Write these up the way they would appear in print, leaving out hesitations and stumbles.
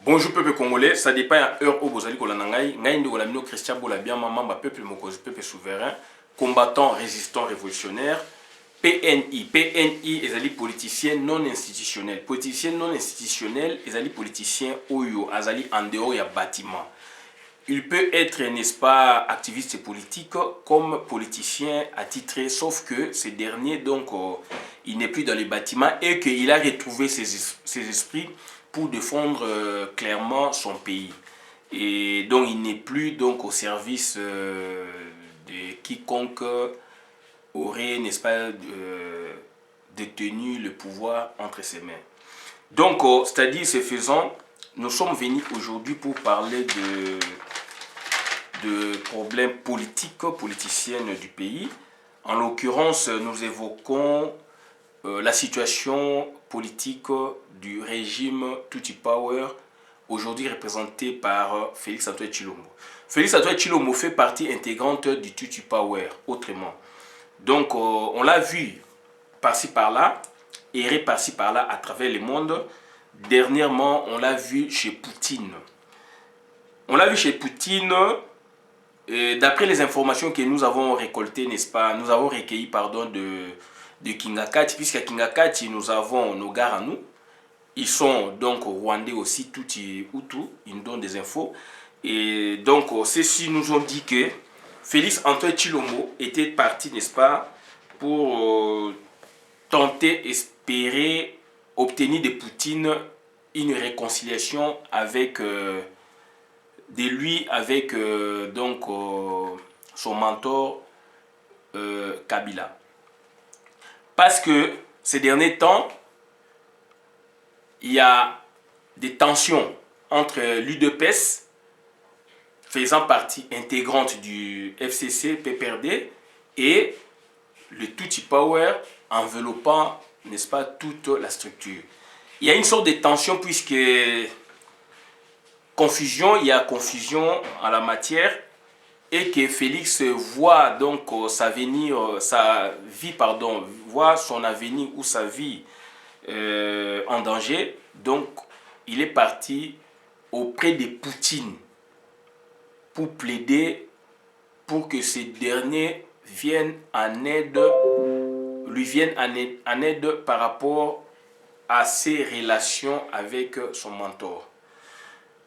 Bonjour peuple congolais, ça dépend à heure où vous allez kolanangai. Ngaïndi Olamino Christian Bolabia Mamba peuple Mokozi, peuple souverain, combattant, résistant, révolutionnaire. PNI. PNI est ali politicien non institutionnel. Politicien non institutionnel est ali politicien oyo, azali en dehors ya bâtiment. Il peut être, n'est-ce pas, activiste politique comme politicien attitré, sauf que ce dernier, donc, il n'est plus dans les bâtiments et qu'il a retrouvé ses esprits pour défendre clairement son pays. Et donc, il n'est plus donc, au service de quiconque aurait, n'est-ce pas, détenu le pouvoir entre ses mains. Donc, c'est-à-dire, ce faisant, nous sommes venus aujourd'hui pour parler de problèmes politiques, politiciennes du pays. En l'occurrence, nous évoquons la situation politique du régime Tutsi Power, aujourd'hui représenté par Félix Antoine Tshilombo. Félix Antoine Tshilombo fait partie intégrante du Tutsi Power, autrement. Donc, on l'a vu par-ci par-là, errer par-ci par-là à travers le monde. Dernièrement, on l'a vu chez Poutine. On l'a vu chez Poutine, d'après les informations que nous avons récoltées, n'est-ce pas, nous avons recueilli, pardon, de Kingakati, puisqu'à Kingakati, nous avons nos gars à nous. Ils sont donc rwandais aussi, Tutsi Hutu, ils nous donnent des infos. Et donc, ceux-ci nous ont dit que Félix Antoine Tshilombo était parti, n'est-ce pas, pour tenter, espérer obtenir de Poutine une réconciliation avec avec donc son mentor Kabila. Parce que ces derniers temps, il y a des tensions entre l'UDPS, faisant partie intégrante du FCC, PPRD, et le Tutsi Power enveloppant, n'est-ce pas, toute la structure. Il y a une sorte de tension puisque il y a confusion en la matière et que Félix voit donc sa vie, voit son avenir ou sa vie en danger. Donc, il est parti auprès de Poutine pour plaider pour que ce dernier vienne en aide, lui vienne en aide par rapport à ses relations avec son mentor.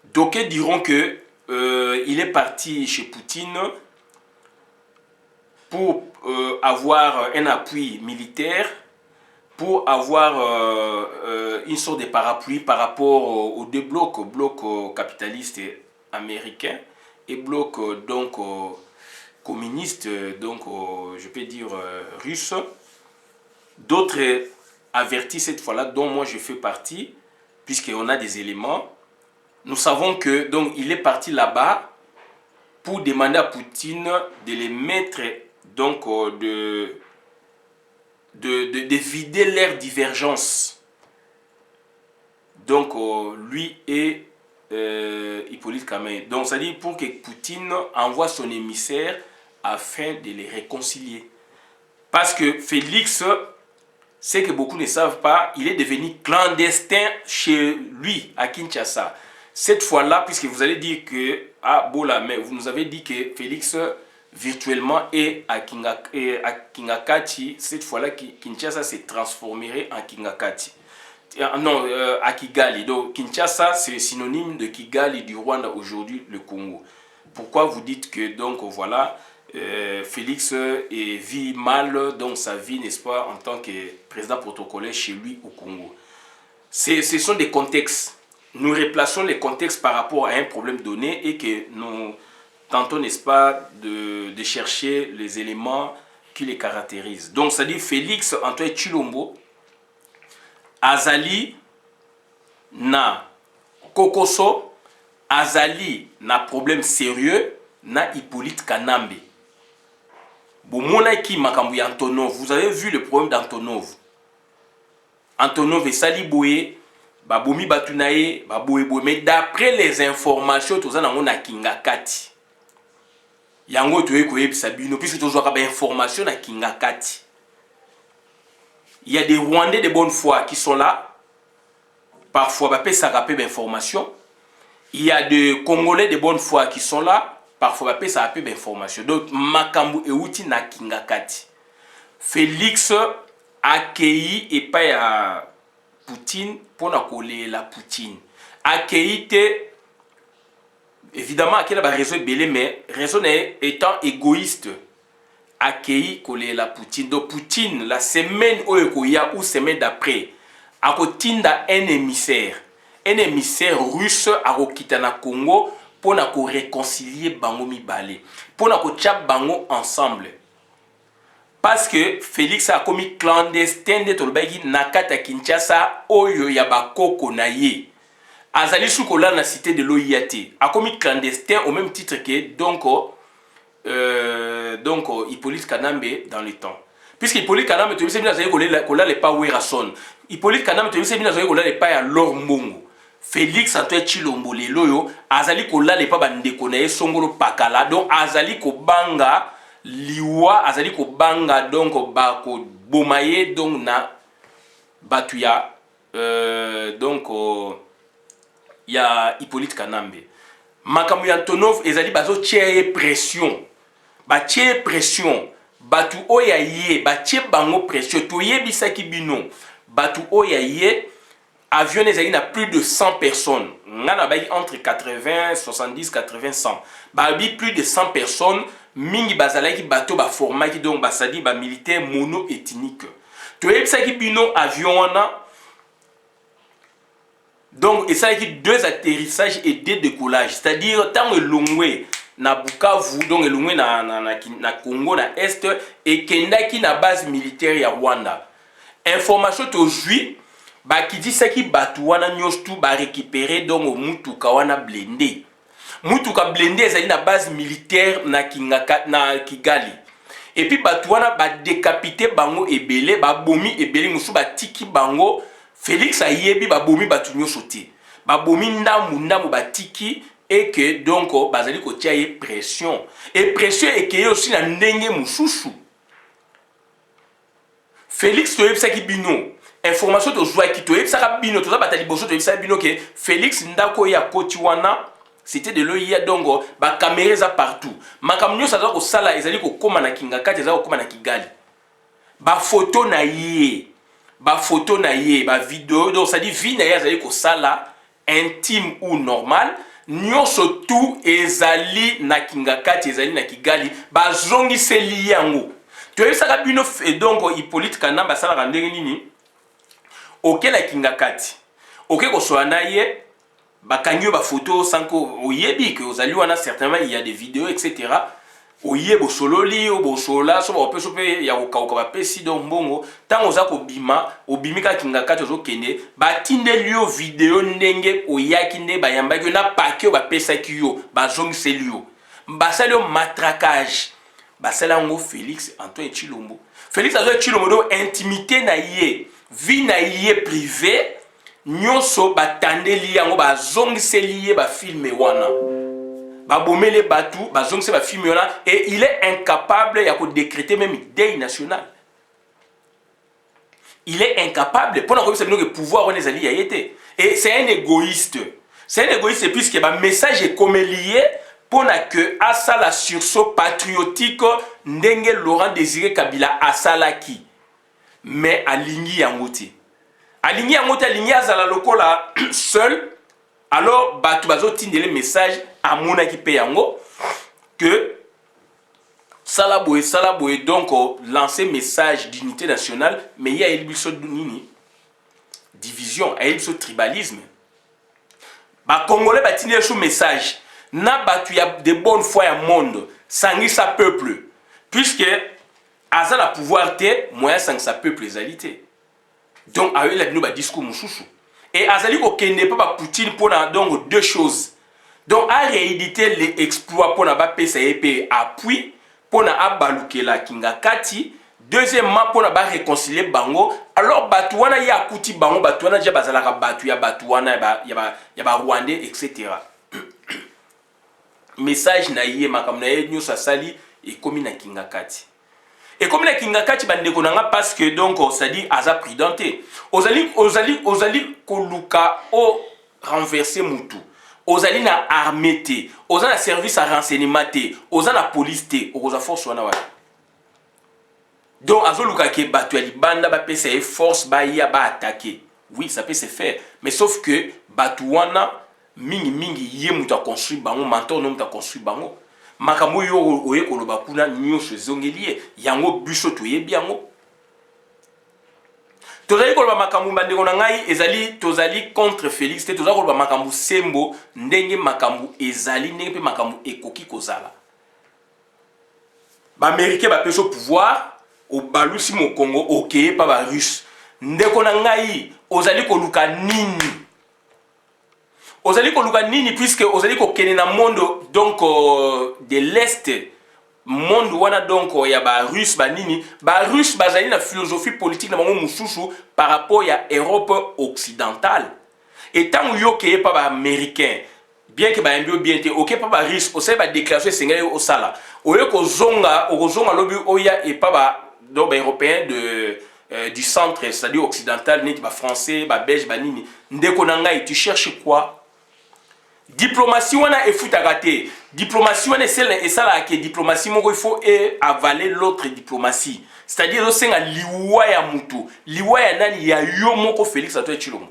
D'aucuns diront que il est parti chez Poutine pour avoir un appui militaire, pour avoir une sorte de parapluie par rapport aux deux blocs, bloc capitaliste américain et bloc donc communiste, donc je peux dire russe. D'autres avertis cette fois-là, dont moi je fais partie, puisqu'on a des éléments. Nous savons que donc il est parti là-bas pour demander à Poutine de les mettre donc de vider leur divergence. Donc lui et Hippolyte Kamaï. Donc ça dit pour que Poutine envoie son émissaire afin de les réconcilier. Parce que Félix, ce que beaucoup ne savent pas, il est devenu clandestin chez lui à Kinshasa. Cette fois-là, puisque vous allez dire que à Bola, mais vous nous avez dit que Félix virtuellement est à Kingakati, cette fois-là Kinshasa s'est transformé en Kingakati. Non, à Kigali. Donc Kinshasa, c'est synonyme de Kigali du Rwanda aujourd'hui, le Congo. Pourquoi vous dites que donc voilà, Félix vit mal donc sa vie, n'est-ce pas, en tant que président protocolaire chez lui au Congo. Ce sont des contextes. Nous replaçons les contextes par rapport à un problème donné et que nous tentons, n'est-ce pas, de chercher les éléments qui les caractérisent. Donc, ça dit Félix Antoine Tshilombo, Azali na Kokoso, Azali na problème sérieux, na Hippolyte Kanambe. Bomonaki makambu ya Antonov, vous avez vu le problème d'Antonov. Antonov et Saliboye, babomi batunaye, baboye, mais d'après les informations, tout ça na Kingakati. Yango tuwe koyebisa bino, puisque tu as des informations na Kingakati. Il y a des Rwandais de bonne foi qui sont là. Parfois, bah, ça rappelle d'informations. il y a des Congolais de bonne foi qui sont là, parfois ça a peu d'informations. Donc, Makambu et Outi na Kingakati. Félix a accueilli et pas à Poutine pour la coller la Poutine. Accueilli évidemment, il y a raison belé, mais raison étant égoïste. Accueilli coller la Poutine. Donc, Poutine, la semaine où il y a ou semaine d'après, a un émissaire. Un émissaire russe a quitté na Congo pour réconcilier Bango Mibale. Pour tchap Bango ensemble. Parce que Félix a commis clandestin de Tolbagi Nakata Kinshasa Oyo Yabakoko Naye. Azali Soukola na cité de l'OIAT. A commis clandestin au même titre que Hippolyte Kanambe dans le temps. Puisque Hippolyte Kanambe, tu sais bien, il pas Werason. Hippolyte Kanambe, tu sais bien, il pas à Lormongo. Félix Antoine Chilombo Leloyo, Azali Kola n'est pas bandekone Songolo Pakala, donc Azali Kobanga, Liwa, Azali Kobanga, donc Bako Bomaye, donc na Batuya, il y a Hippolyte Kanambe. Makamu Antonov, Ezali Bazo tcheye pression. Ba tcheye pression. Batu Oyaye, ba tcheye bango pression. Toye bisaki bino. Batu Oyaye. Avion ezali na plus de 100 personnes. Ngana bayi entre 80, 70, 80, 100. Babi plus de 100 personnes. Mingi bazalaki bateau ba formaki donc basadi ba militaire mono-ethnique. Tu vois ça qui bino avion wana. Donc et ça qui deux atterrissages et deux décollages. C'est-à-dire tant elongwe na Bukavu donc elongwe na Congo na est et kendaki na base militaire ya Rwanda. Information aujourd'hui ba qui dit ça qui batuana nyostu ba récupérer donc mutuka wana blindé. Mutuka blindé ezali na base militaire na Kigali. Et puis batuana ba décapité bango ebele ba bomi ebele musu ba tiki bango Félix ayebi ba bomi batu nyosoté. Ba bomi ndamu ba tiki et que donc bazali ko tia pression. Et pression et que aussi na ndenge mususu. Félix toyebisa ki bino information to joie qui toyeb ça bino to za batali boso toyeb ça bino que Félix ndako ya kotiwana c'était de l'OIA dongo ba caméra za partout makamnyo ça za ko sala ezali ko koma na Kingakati za ko koma na Kigali ba photo na ye ba vidéo donc ça dit vie na ye ezali ko sala intime ou normal nyonso tout ezali na Kingakati ezali na Kigali ba zongi seli yango toyeb ça bino donc Hippolyte Kanamba sala ndenge nini ok la Kingakati ok ko soana ye bakanyo ba photo sanko oyebi que ozali wana certainement il y a des vidéos etc oyebo sololi obosola so ba peso pe ya ko ba pesi do mbongo tango za ko bima obimika Kingakati ozo kende batinde lio vidéo ndenge oyaki nde bayambaki na pakio ba pesa kiyo bazongi selio basalio matraquage basala ngo Félix Antoine Chilombo Félix Antoine Chilombo do intimité na ye vie na ye privé nyonso batandeli yango bazongiseli ye ba filme wana ba bomele batu bazongise ba filme wana et il est incapable ya ko décréter même deuil national. Il est incapable pour que le pouvoir on les alliés y été et c'est un égoïste. C'est un égoïste puisque ba message est comme lié pour que asala sursaut patriotique ndenge Laurent Désiré Kabila asalaki mais aligné yangote. Aligné yangote aligné azala lokola seul alors batu bazotinde les messages à mona ki pe yango que Salaboé donc lancer message d'unité nationale mais il y a elbiso nini division, il y a elbiso tribalisme. Ba Congolais batine sous message na batu ya de bonne foi à monde sangi sa peuple puisque azala pouvoir te moyen sangi sa peuple égalité. Donc a eu la bino ba discours mususu et azali ko kende pa ba Poutine pour donc deux choses. Donc à rééditer les exploits pour na ba PCP appui pour na abalukela Kingakati. Deuxièmement pour na ba réconcilier bango. Alors batuana ya akuti bango batuana ja bazalaka batu ya batuana ya ba Rwandais etc. Message na yé makamna ye nyo sa sali et komi na Kingakati. Et comme la Kingakati bandeko nanga parce que donc ça dit aza pridenté. Ozali koluka o renverser mutu. ozali na armée te, oza na service à renseignement te, oza na police te, okoza force wana wana. Donc azoluka ke bato ya libanda ba pesa e force ba ya ba attaquer. Oui, ça peut se faire, mais sauf que bato wana mingi ye mutu a construit bango, mentor no mutu a construit bango. Makambo yo oye koloba kuna nyonso ezongeli yango biso toyebi yango. Tozali koloba makambo bandeko na ngai ezali tozali contre Félix te, tozali koloba makambo sembo ndenge makambo ezali ndenge pe makambo ekoki kozala. Ba américain ba peso pouvoir au balusi mo Congo okeye pa ba russe. Ndeko na ngai ozali koluka nini? Ozali koluka nini puisque ozali kokene na monde donc de l'est, monde wana donc ya ba russe ba nini, ba russe bazali na philosophie politique na bango mususu par rapport ya Europe occidentale. Et tant yo keye pa ba américain, bien que ba mbio bien te, ok pa ba russe, osai ba déclaration sengeli au sala. Oyo ko zonga lobi oya et pa ba donc ba européen de du centre, c'est-à-dire occidental, net ba français, ba belge, ba nini. Ndeko na ngai, tu cherches quoi? Diplomatie wana efutaka te. Diplomatie wana esala ke diplomatie moko il faut avaler l'autre diplomatie. C'est-à-dire osenga liwa ya mutu, liwa ya nani ya yo moko Félix Antoine Tshilombo.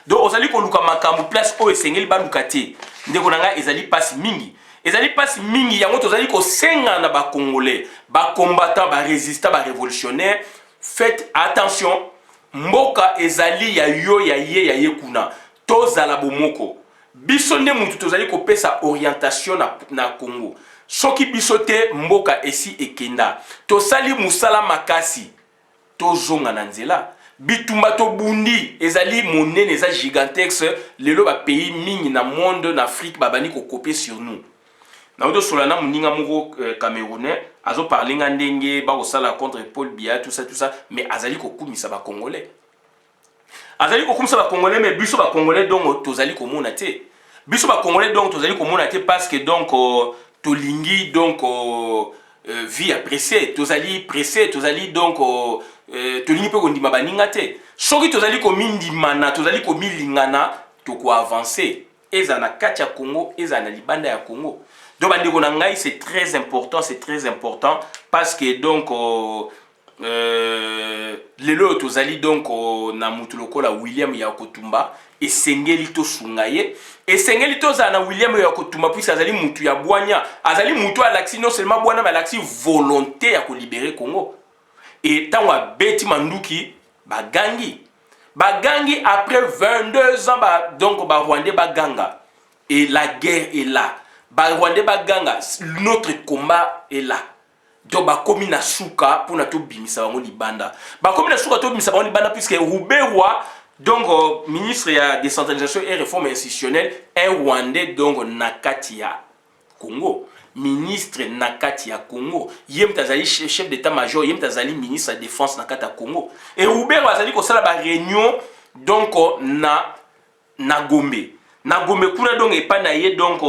Donc ozali ko luka makambo place o esengeli ba luka te. Ndeko na ngai ezali passe mingi. Ezali passe mingi yango tozali ko senga na ba congolais, ba combattants, ba résistants, ba révolutionnaires. Faites attention, mboka ezali ya yo ya ye kuna. Tozala bomoko. Biso nde mutu tozali ko pesa orientation na Congo. Soki biso te mboka esi ekenda. Tosali musala makasi. Tozonga na nzela. Bitumba to bundi ezali monene eza gigantesque. Lelo ba pays mingi na monde na Afrique babani ko copier sur nous. Na odo solana muninga moko camerounais azo parler nga ndenge ba osala contre Paul Biya tout ça mais azali ko kumisa ba congolais. Azali ko kumisa ba congolais mais biso ba congolais donc tozali ko mona te. Biso ba congolais donc tozali ko mona te parce que donc tolingi donc vie appréciée, tozali pressé, tozali donc tolingi pe ko ndima baninga te. Soki tozali ko mindimana, tozali ko milingana to ko avancer. Eza na kati ya Congo, eza na libanda ya Congo. Donc c'est très important parce que donc lelo tozali donc na mutu lokola William Yakotumba et sengeli to sungaye et sengeli to za na William Yakotumba puis azali mutu ya bwanya, azali mutu à l'action non seulement bwana mais l'action volonté ya ko libérer Congo. Et tant wa beti manduki bagangi après 22 ans donc ba Rwandais baganga et la guerre est là. Ba Rwandais baganga, notre combat est là. Donc ba komi na suka pour na to bimisa bango libanda. Ba komi na suka to bimisa bango libanda puisque Roubewa donc ministre ya décentralisation et réforme institutionnelle est Rwandais donc nakati ya Congo. Ministre nakati ya Congo. Yem tazali chef d'état-major, yem tazali ministre de défense nakati ya Congo. Et Roubewa azali ko sala ba réunion donc na Gombe. Na Gombe kuna donc epa na ye donc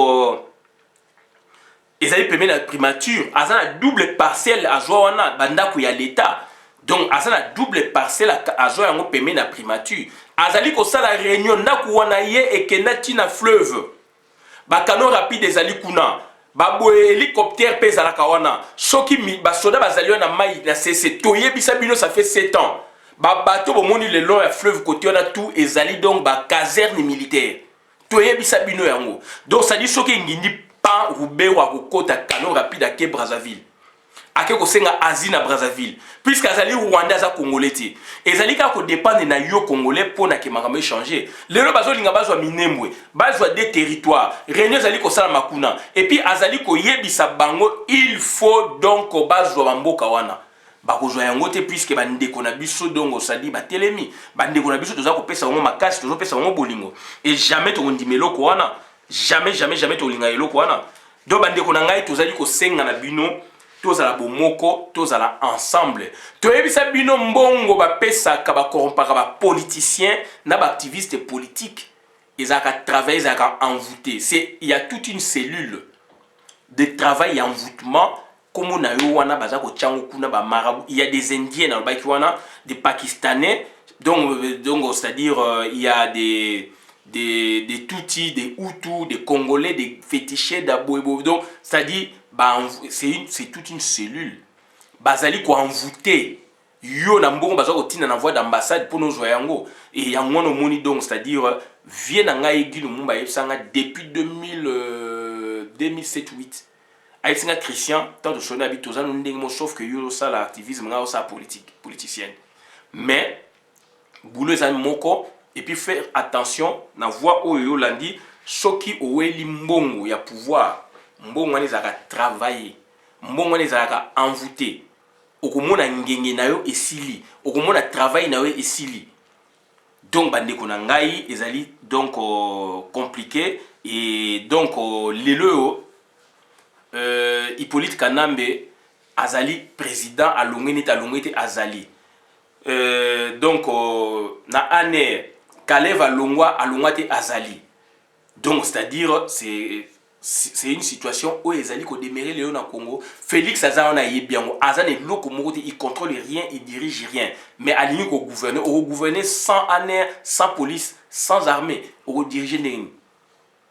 ezali permis la primature, azana double parcelle à Joana bandako ya l'état. Donc azana double parcelle à Joana permis la primature. Azali ko sala réunion ndako wana ye ekenda tina fleuve. Ba canon rapide ezali kuna. Ba bo hélicoptère pesa la kawana. Soki ba soda bazali na mai na cesse toye bisabino ça fait 7 ans. Ba bateau bo moni le long ya fleuve côté on a tout ezali donc ba caserne militaire. Toye bisabino yango. Donc ça dit soki ngindi pa Roubewa kokota canon rapide à ke Brazzaville. Ake ko senga Asie na Brazzaville. Puisque azali Rwanda za Congolais ti. Ezali ka ko dépendre na yo Congolais pour na ke makambo changer. Lelo bazo linga bazwa minembwe, bazwa des territoires. Réunion azali ko sala makuna. Et puis azali ko yebisa bango il faut donc bazwa bamboka wana. Bakozwa yango te puisque bandeko na biso dongo sadi batelemi. Bandeko na biso toza ko pesa ngo makasi, tozo pesa ngo bolingo. Et jamais to ndimelo ko wana. Jamais to linga eloko wana. Donc bandeko na ngai tozali ko senga na bino. Tozala bomoko, tozala ensemble. Toyebisa bino mbongo ba pesa ka ba corrompaka ba politicien na ba activiste politique. Ils ont travaillé, ils ont envoûté. Il y a toute une cellule de travail et envoûtement. Comme on a eu il y a des Indiens dans le des Pakistanais. Donc c'est-à-dire il y a des des Tutsis, des Hutus, des Congolais, des fétichés d'Abouebo. Donc, c'est-à-dire, bah, c'est toute une cellule. Bazali ko envoûté. Yo na mbongo bazo kotina na voie d'ambassade pour nos joyango. Et yango no moni donc, c'est-à-dire, vient na Guy Lumumba yebsanga depuis 2007-8. Aïsinga Christian, tant de choses n'habitent aux années, sauf que yo ça l'activisme, là, ça politique, politicienne. Mais, boulot les amis moko, et puis faire attention, na voix au Yolandi, ceux qui ont eu mbongo, il y a pouvoir, mbongo les a travailler, mbongo les a envoûter, okomona ngenge na yo esili, okomona travail na yo esili. Donc bandeko na ngai ezali donc compliqué et donc lelo Hippolyte Kanambe azali président à Longete azali. Donc na année Kalev alongwa te azali. Donc c'est-à-dire c'est une situation où ezali ko démérer Léon na Congo. Félix Azana yebiango azane loko moko te, il contrôle rien, il dirige rien. Mais aligné ko gouverner sans année, sans police, sans armée, au diriger ndenge.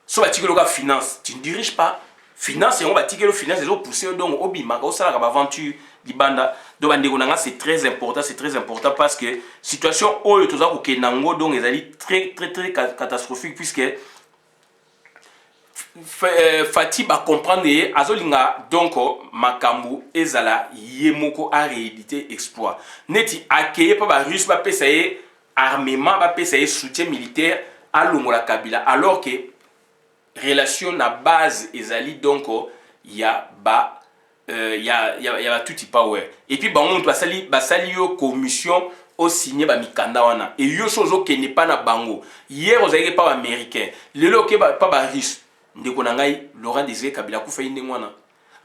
So ba tikelo ka finance, tu ne diriges pas. Finance, on va tirer le finance, ils ont poussé donc au bima, au salaire aventure libanda. Donc c'est très important parce que situation où tout ça ok nango donc ils allaient très catastrophique puisque Fatih va comprendre azolinga donc makambu ezala yemoko a réédité exploit. Neti accueilli par ba russe ba pessayer armement ba pessayer soutien militaire à Longola Kabila alors que relation na base ezali donc il y a tout power et puis bango basali yo commission au signé ba mikanda wana et yo sozo ke n'est pas na bango hier ozali pas américain lelo ke pas ba russe ndeko na ngai Laurent Désiré Kabila kufa indengwana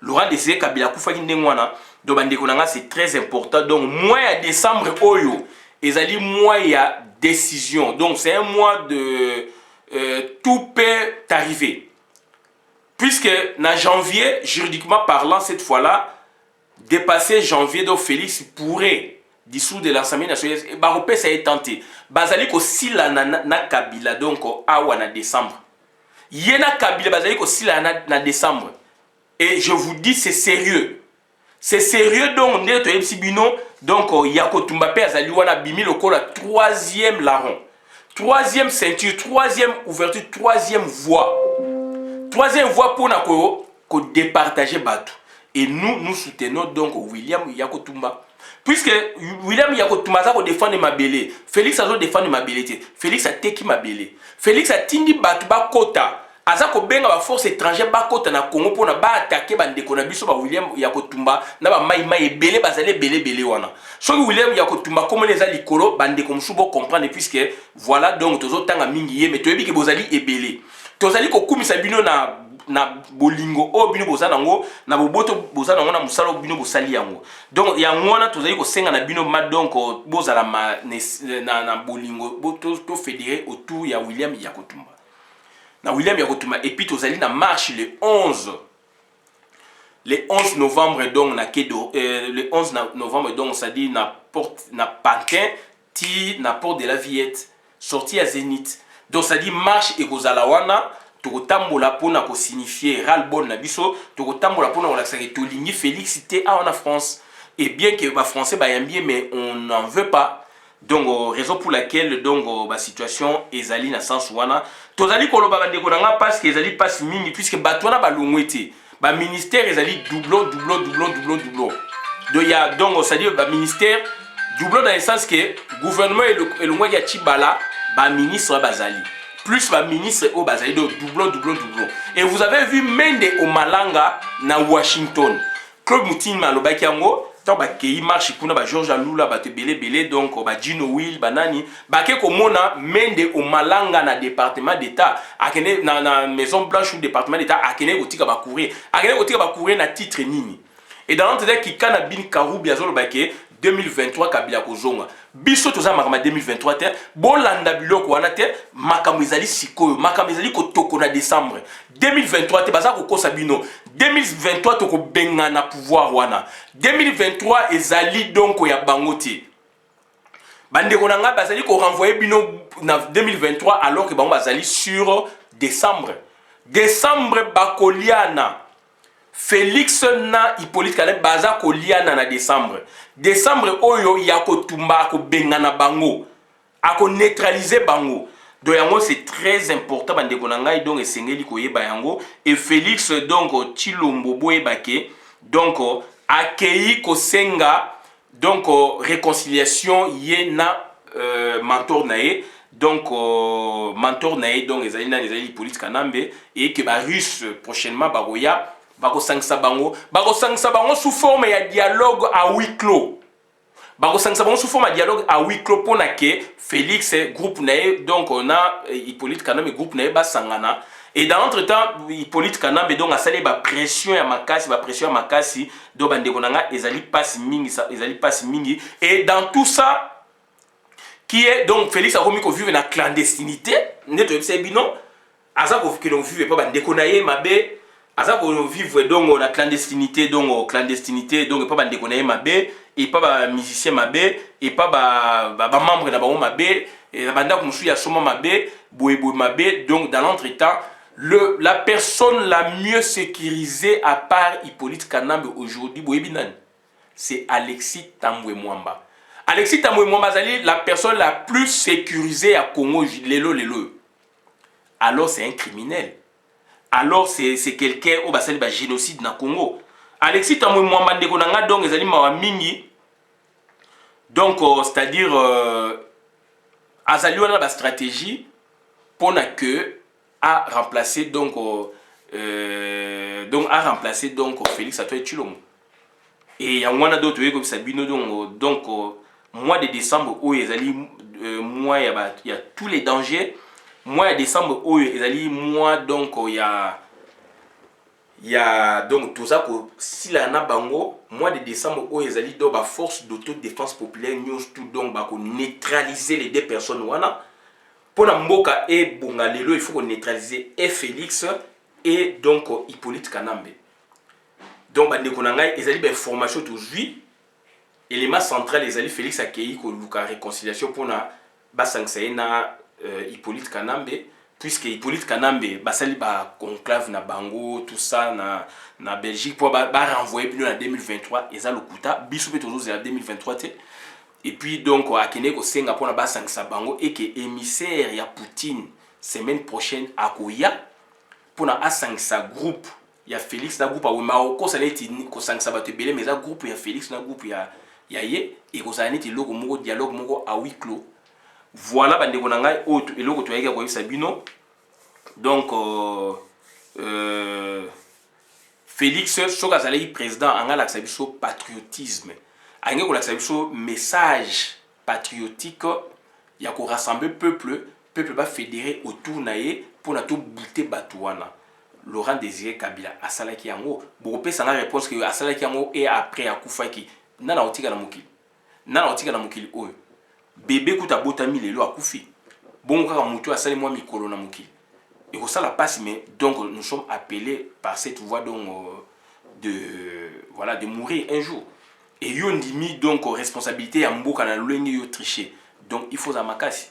Laurent Désiré Kabila kufa indengwana donc bandeko na ngai c'est très important donc mois de décembre oyo ezali mois ya décision donc c'est un mois de tout peut arriver. Puisque en janvier, juridiquement parlant, cette fois-là, dépasser janvier, donc Félix pourrait dissoudre l'Assemblée nationale. Baropé, ça est tenté. Bazali ko sila na Kabila, donc awa na décembre. Yena Kabila, bazali ko sila na décembre. Et je vous dis, c'est sérieux. C'est sérieux, donc, donc, Yako Tumbape, azali wana bimi loko la troisième larron. Troisième ceinture, troisième ouverture, troisième voie. Troisième voie pour nous départager Batou. Et nous soutenons donc William Yakotumba. Puisque William Yakotumba a défendu Mabélé, Félix a défendu Mabélé, Félix a teki Mabélé, Félix a tindi Batou Bakota. Azako benga ba force étrangère Bakota na Congo pour na ba attaquer bandeko na biso ba William Yakotumba na ba mai belé bazale belé wana. So William Yakotumba comme les alikolo bandeko msubo comprendre puisque voilà donc tozo tanga mingi ye mais toyebi ke bozali ebelé. Tozali ko kumisa bino na bolingo o bino bozana ngo na boboto bozana ngo na musalo bino bosali yango. Donc ya ngona tozali ko senga na bino ma donc bozala na bolingo to fédéré autour ya William Yakotumba. Na William Yakotumba et puis tozali na marche le 11 novembre donc na kedo le 11 novembre donc ça dit na porte na Pantin ti na porte de la Villette sortie à Zénith. Donc ça dit marche et kozalawana tokotambola pona ko signifier ras-le-bol na biso tokotambola pona ko laksa ke tolingi Félix té en France et bien que ba français ba yambie mais on n'en veut pas donc raison pour laquelle donc ba situation ezali na sens wana tozali koloba bandeko nanga parce que ezali passe mingi puisque batwana ba longwete ba ministère ezali doublon donc ya donc ça dit ba ministère doublon dans le sens que gouvernement et le ya Chibala ba ministre bazali plus ba ministre au bazali donc doublon et vous avez vu Mende au Malanga na Washington Claude Moutine malobaki yango tant ba kei marche kuna ba George Alula ba te belé donc ba Gino Will banani ba ke ko mona Mende au Malanga na département d'état akene na maison blanche ou département d'état akene kotika ba courir na titre nini et dans l'entretien qui kana bin Karoubi azolo ba ke 2023 Kabila kozonga biso toza makama 2023 te bolanda biloko wana te makambo ezali sikoyo makambo ezali kotoko na décembre 2023 te baza kokosa bino 2023 toko benga na pouvoir wana 2023 ezali donc ya bango te bande konanga bazali ko renvoyer bino na 2023 alors que bango bazali sur décembre bakoliana Félix na Hippolyte Kanambe baza koliana na décembre oyo ya kotumba ko bengana bango ako neutraliser bango. Donc yango c'est très important bande konanga donc esengeli koyeba yango et Félix donc Tshilombo boyebake donc accueilli kosenga donc réconciliation ye na mentor nae donc mentor nae donc ezali na ezali Hippolyte Kanambe et que ba russe prochainement baroya bakosangisa bango sous forme ya dialogue à huis clos. Bakosangisa bango sous forme ya dialogue à huis clos pona ke Félix groupe nae donc on a Hippolyte Kanambe groupe nae basangana. Et dans l'entretemps, Hippolyte Kanambe donc a salé ba pression ya makasi, donc bande konanga ezali passe mingi, et dans tout ça qui est donc Félix a remis ko vivre na clandestinité, neto yebisa bino, aza ko vivre pas bande konaye mabe, aza ko vivre donc na clandestinité donc pas bande konaye mabe, et pas ba musicien mabe, et pas ba membre na bango mabe, et banda ko musu ya soma mabe, boye mabe, donc dans l'entretemps la personne la mieux sécurisée à part Hippolyte Kanambe aujourd'hui, c'est Alexis Tambwe Mwamba. Alexis Tambwe Mwamba, c'est la personne la plus sécurisée à Congo, lelo. Alors c'est un criminel. Alors c'est quelqu'un au basali ba génocide na Congo. Alexis Tambwe Mwamba ndeko nanga donc ezali mawa mingi. Donc c'est-à-dire azali wana ba stratégie pour que a remplacé donc Félix Antoine Tshilombo. Et il y a un d'autres comme Sabino donc mois de décembre où ils allaient mois il y a tous les dangers. Mois de décembre où ils allaient mois donc il y a donc tout ça que si la na bango mois de décembre où ils allaient donc la force d'autodéfense populaire news tout donc pour neutraliser les deux personnes wana. Pour la Mboka et Bongalelo, il faut qu'on neutraliser et Félix et donc Hippolyte Kanambe. Donc, ils ont des formations aujourd'hui. L'élément central, ils ont Félix accueilli la réconciliation pour la Hippolyte Kanambe. Puisque Hippolyte Kanambe, basali ba conclave na Bango, tout ça na Belgique pour renvoyer en 2023. Ils ont le quota. Bisous toujours en 2023. Et puis donc à Kenya ko senga pona ba sangisa bango et que émissaire ya Poutine semaine prochaine à Koya pona asangisa groupe ya Félix na groupe a Maoko ça neti ko sangisa bato belé mais ça groupe ya Félix na groupe ya ye et ko ça neti loko moko dialogue moko à huis clos. Voilà bande ko nanga autre et loko to yeka ko Sabino donc Félix soka zali président angala sabiso patriotisme. Il y a un message patriotique, il y a rassembler peuple va fédérer autour naé pour na tout bouter batouana. Laurent Désiré Kabila asalaki yango. Beaucoup ça na réponse que asalaki yango et après akufa ki nana otika na mokili oyo. Bébé kuta botami lelo akufi. Bon kaka mutu asali moi mikolo na mokili. Et ko ça la passe mais donc nous sommes appelés par cette voie donc de mourir un jour. Et yon dimi donc responsabilité à mboka na lwengi yo tricher. Donc il faut zamakasi.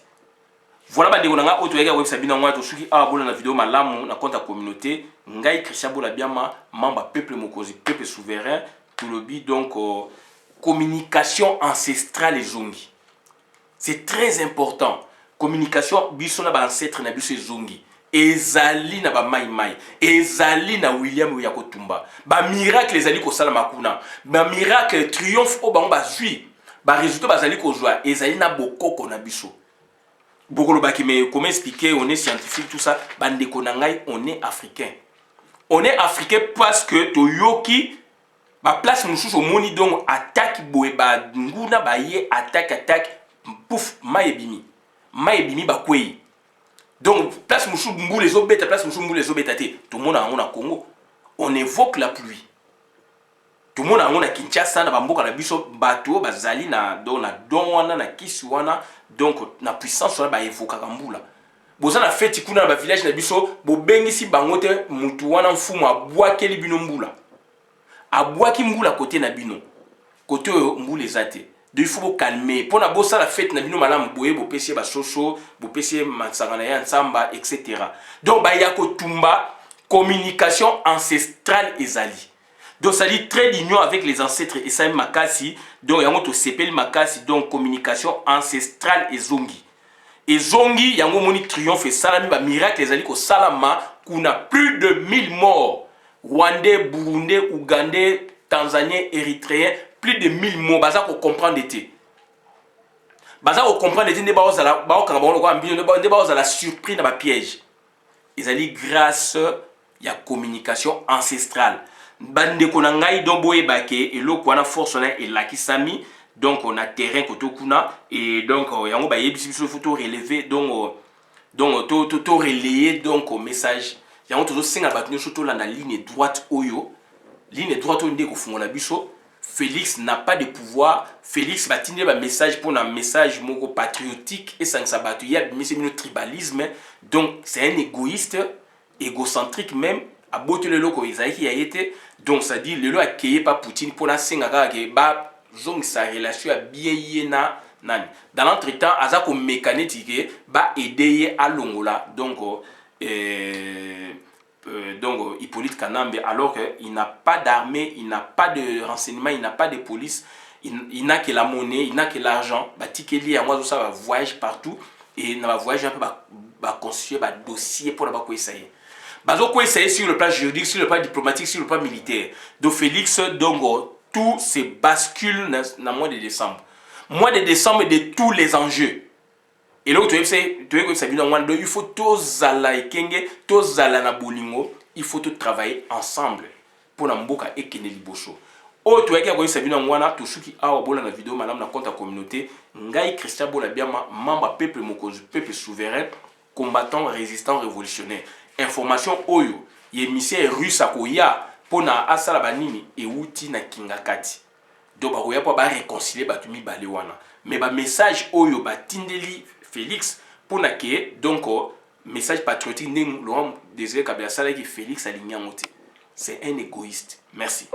Voilà ba dekonanga auto yega web sabina ngwa to suki a bona na vidéo malamu na compte communauté ngai Christian Bola Biama membre peuple mokozi peuple souverain tout le bi donc communication ancestrale et zongi. C'est très important. Communication biso na ba ancêtre na biso zongi. Ezali na ba mai ezali na William Yakotumba ba miracle ezali ko sala makuna ba miracle triomphe o bango ba zui ba résultat bazali ko joie ezali na bokoko na biso bokolo baki mais comment expliquer on est scientifique tout ça bande konangai on est africain parce que toyoki ba place mususu moni donc attaque boye ba nguna ba ye attaque pouf maebimi ba kwei. Donc, place Moussou Mbou les obètes, place Moussou Mbou les obètes, tout le monde a Congo. On évoque la pluie. Tout le monde a Kinshasa, na Bamboka, na Biso, Bato, Bazali, na Donwana, na Kisuana, donc na puissance sur la évoque Kamboula. Boza na fait tikuna na village na Biso, bo bengi si bangote mutuwana mfumu abwake li bino mbula. Abwaki mbula côté na bino. Côté mbula ezate. Donc il faut vous calmer. Pour la bossa la fête, na bino malam boye, bo pesier ba soso, bo pesier mansangana ya nsamba, etc. Donc ba yako tumba, communication ancestrale ezali. Donc ça dit très d'union avec les ancêtres et ça makasi. Donc yango to sepel makasi, donc communication ancestrale ezongi. Ezongi yango moni triomphe et salami ba miracle ezali ko salama kuna plus de 1000 morts. Rwandais, Burundais, Ougandais, Tanzaniens, Érythréens, plus de 1000 mots. Baza ko comprendre d'été. Baza ko comprendre d'été ne ba ozala ba okanga ba ko ambino ne ba ozala surpris na ba piège. Ezali grâce ya communication ancestrale. Bande ko na ngai do boye bake eloko wana force na elakisami donc on a terrain koto kuna et donc yango ba yebisi biso photo relever donc to relayer donc au message yango to singa ba nyonso to landa ligne droite oyo ndeko fungola biso. Félix n'a pas de pouvoir. Félix va tenir un message pour un message moko patriotique et sans sabato il y a un tribalisme donc c'est un égoïste égocentrique même à botte le loko Isaïe a été donc ça dit le lo accueilli par Poutine pour la singa ke ba zong sa relation à bien na nani dans l'entretemps azako mécanique ba aider à Longola donc Hippolyte Kanambe alors qu'il n'a pas d'armée, il n'a pas de renseignement, il n'a pas de police, il n'a que la monnaie, il n'a que l'argent. Batikeli à moi ça va voyager partout et il va voyager un peu va constituer un dossier pour la quoi essayer. Bazo quoi essayer sur le plan juridique, sur le plan diplomatique, sur le plan militaire. Donc Félix donc tout se bascule dans le mois de décembre. Mois de décembre de tous les enjeux. Et là, il faut tous na bolingo, il faut tout travailler ensemble pour n'amboka et kene liboso. Oh, tu vois qu'il y a sabina ngwana tout ce qui a au bola na vidéo madame na compte communauté ngai Christian Bola biama membre peuple mokonzi peuple souverain combattant résistant révolutionnaire. Information oyo yemisien russe akoya pona asala banini e wuti na kingakati. Donc bakoya po ba réconcilier batumi bale wana. Mais ba message oyo ba tindeli Félix pour que donc message patriotique Laurent Désiré Kabila Sala qui Félix Alignan. C'est un égoïste. Merci.